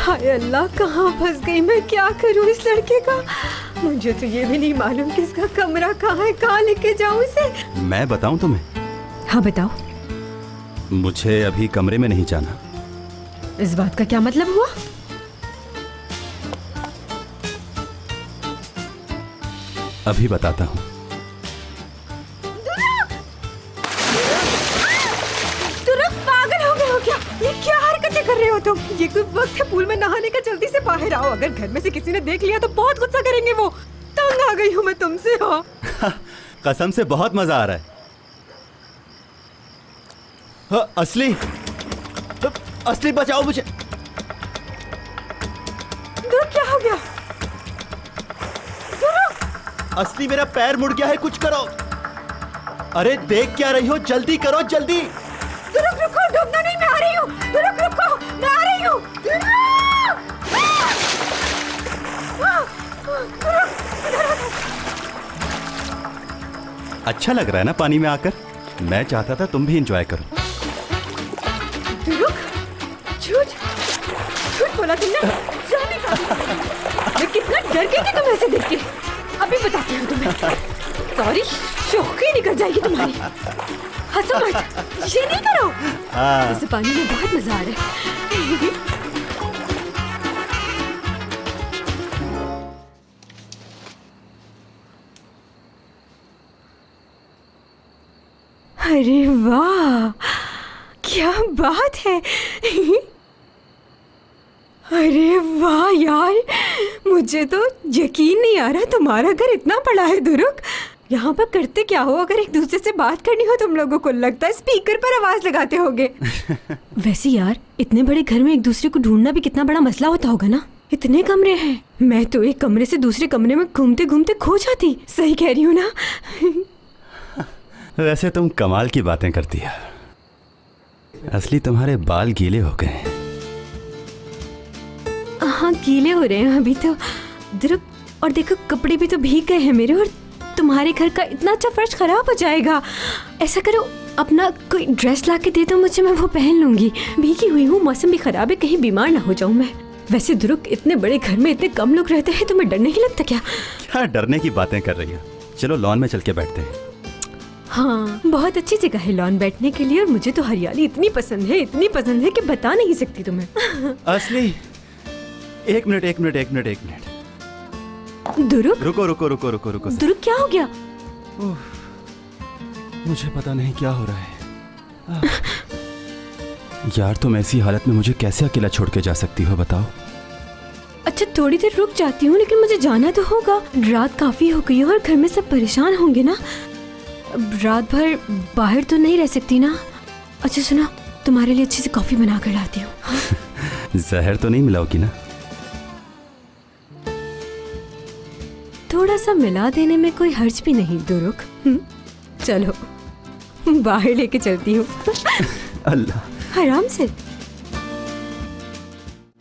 हाय अल्लाह, कहाँ फंस गई मैं, क्या करूँ इस लड़के का। मुझे तो ये भी नहीं मालूम कि इसका कमरा कहाँ है, कहाँ लेके जाऊँ इसे। मैं बताऊँ तुम्हें? हाँ बताओ। मुझे अभी कमरे में नहीं जाना। इस बात का क्या मतलब हुआ? अभी बताता हूँ। पागल हो गए हो क्या? ये क्या हरकतें कर रहे हो तुम? ये कोई वक्त है पूल में नहाने का, जल्दी से बाहर आओ। अगर घर में से किसी ने देख लिया तो बहुत गुस्सा करेंगे वो। तंग आ गई हूँ मैं तुमसे। हाँ कसम से बहुत मजा आ रहा है। हाँ, असली बचाओ मुझे। क्या हो गया? असली मेरा पैर मुड़ गया है, कुछ करो। अरे देख क्या रही हो, जल्दी करो जल्दी। रुको, डूबना नहीं, मैं आ रही हूँ। रुको, मैं आ रही हूँ। अच्छा लग रहा है ना पानी में आकर? मैं चाहता था तुम भी एंजॉय करो। झूठ बोला तुमने। मैं कितना डर गई थी तुम्हें ऐसे देख के। अभी बताती हूँ तुम्हें। सॉरी, शौकी निकल जाएगी तुम्हारी। हंसो मत, ये नहीं करो। इस पानी में बहुत मजा आ रहा है। अरे वाह, क्या बात है। अरे वाह यार, मुझे तो यकीन नहीं आ रहा तुम्हारा घर इतना बड़ा है दुरुक। यहाँ पर करते क्या हो? अगर एक दूसरे से बात करनी हो तुम लोगों को, लगता है स्पीकर पर आवाज लगाते होगे। वैसे यार, इतने बड़े घर में एक दूसरे को ढूंढना भी कितना बड़ा मसला होता होगा ना। इतने कमरे हैं, मैं तो एक कमरे से दूसरे कमरे में घूमते घूमते खो जाती। सही कह रही हूँ ना? वैसे तुम कमाल की बातें करती है। असली तुम्हारे बाल गीले हो गए। हाँ गीले हो रहे हैं अभी तो दुरुक। और देखो कपड़े भी तो भीग गए हैं मेरे, और तुम्हारे घर का इतना अच्छा फर्श खराब हो जाएगा। ऐसा करो, अपना कोई ड्रेस ला के दे दो मुझे, मैं वो पहन लूंगी। भीगी हुई हूँ, मौसम भी खराब है, कहीं बीमार ना हो जाऊं मैं। वैसे दुरुक, इतने बड़े घर में इतने कम लोग रहते हैं, तुम्हें डर नहीं लगता क्या? क्या डरने की बातें कर रही हो? चलो लॉन में चल के बैठते हैं। हाँ, बहुत अच्छी जगह है लॉन बैठने के लिए, और मुझे तो हरियाली इतनी पसंद है कि बता नहीं सकती तुम्हें। असली एक मिनट। दुरुक, रुको। दुरुक, क्या हो गया? मुझे पता नहीं क्या हो रहा है। यार तुम ऐसी हालत में मुझे कैसे अकेला छोड़ के जा सकती हो, बताओ। अच्छा थोड़ी देर रुक जाती हूँ, लेकिन मुझे जाना तो होगा। रात काफी हो गई है और घर में सब परेशान होंगे ना। रात भर बाहर तो नहीं रह सकती ना। अच्छा सुनो, तुम्हारे लिए अच्छी सी कॉफी बना कर लाती हूँ। जहर तो नहीं मिलाओगी ना? थोड़ा सा मिला देने में कोई हर्ज भी नहीं दुरुक। चलो बाहर लेके चलती हूँ। अल्लाह, आराम से।